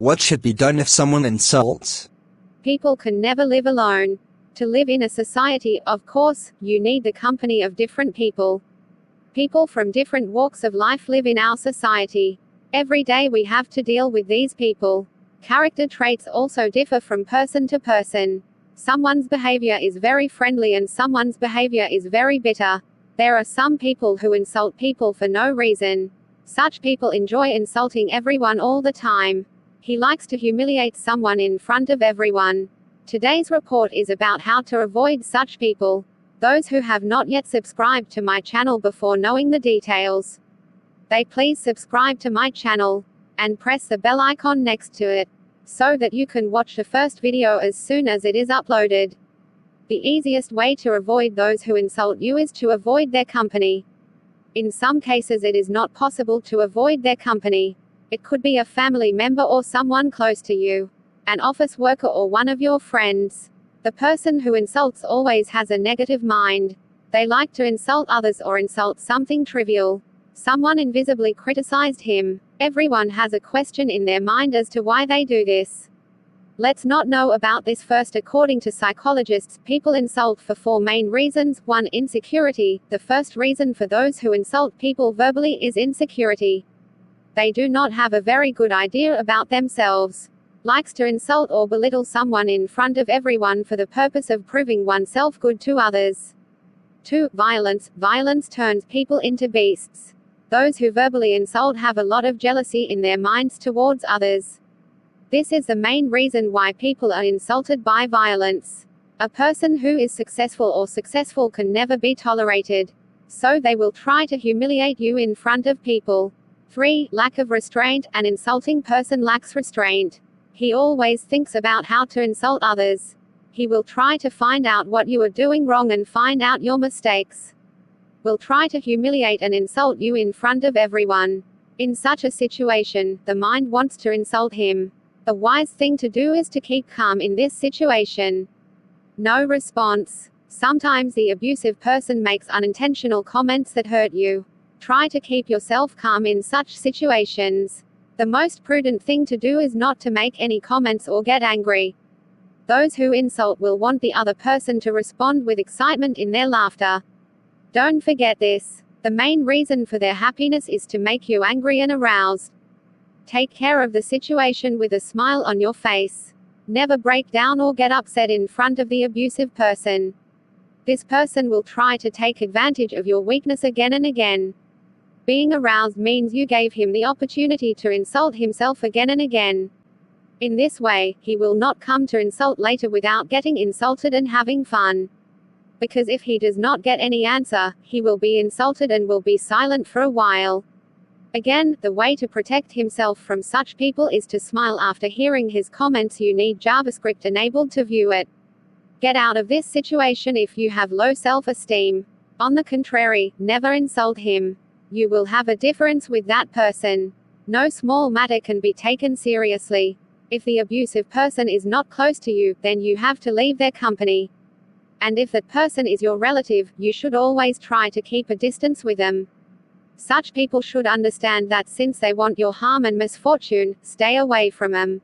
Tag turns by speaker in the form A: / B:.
A: What should be done if someone insults?
B: People can never live alone. To live in a society, of course, you need the company of different people. People from different walks of life live in our society. Every day we have to deal with these people. Character traits also differ from person to person. Someone's behavior is very friendly and someone's behavior is very bitter. There are some people who insult people for no reason. Such people enjoy insulting everyone all the time. He likes to humiliate someone in front of everyone. Today's report is about how to avoid such people. Those who have not yet subscribed to my channel before knowing the details, they please subscribe to my channel and press the bell icon next to it so that you can watch the first video as soon as it is uploaded. The easiest way to avoid those who insult you is to avoid their company. In some cases it is not possible to avoid their company. It could be a family member or someone close to you, an office worker or one of your friends. The person who insults always has a negative mind. They like to insult others or insult something trivial. Someone invisibly criticized him. Everyone has a question in their mind as to why they do this. Let's not know about this first. According to psychologists, people insult for 4 main reasons. 1. Insecurity. The first reason for those who insult people verbally is insecurity. They do not have a very good idea about themselves. Likes to insult or belittle someone in front of everyone for the purpose of proving oneself good to others. 2. Violence. Violence turns people into beasts. Those who verbally insult have a lot of jealousy in their minds towards others. This is the main reason why people are insulted by violence. A person who is successful or successful can never be tolerated. So they will try to humiliate you in front of people. 3. Lack of restraint. An insulting person lacks restraint. He always thinks about how to insult others. He will try to find out what you are doing wrong and find out your mistakes. Will try to humiliate and insult you in front of everyone. In such a situation, the mind wants to insult him. The wise thing to do is to keep calm in this situation. No response. Sometimes the abusive person makes unintentional comments that hurt you. Try to keep yourself calm in such situations. The most prudent thing to do is not to make any comments or get angry. Those who insult will want the other person to respond with excitement in their laughter. Don't forget this. The main reason for their happiness is to make you angry and aroused. Take care of the situation with a smile on your face. Never break down or get upset in front of the abusive person. This person will try to take advantage of your weakness again and again. Being aroused means you gave him the opportunity to insult himself again and again. In this way, he will not come to insult later without getting insulted and having fun. Because if he does not get any answer, he will be insulted and will be silent for a while. Again, the way to protect himself from such people is to smile after hearing his comments. You need JavaScript enabled to view it. Get out of this situation if you have low self-esteem. On the contrary, never insult him. You will have a difference with that person. No small matter can be taken seriously. If the abusive person is not close to you, then you have to leave their company. And if that person is your relative, you should always try to keep a distance with them. Such people should understand that since they want your harm and misfortune, stay away from them.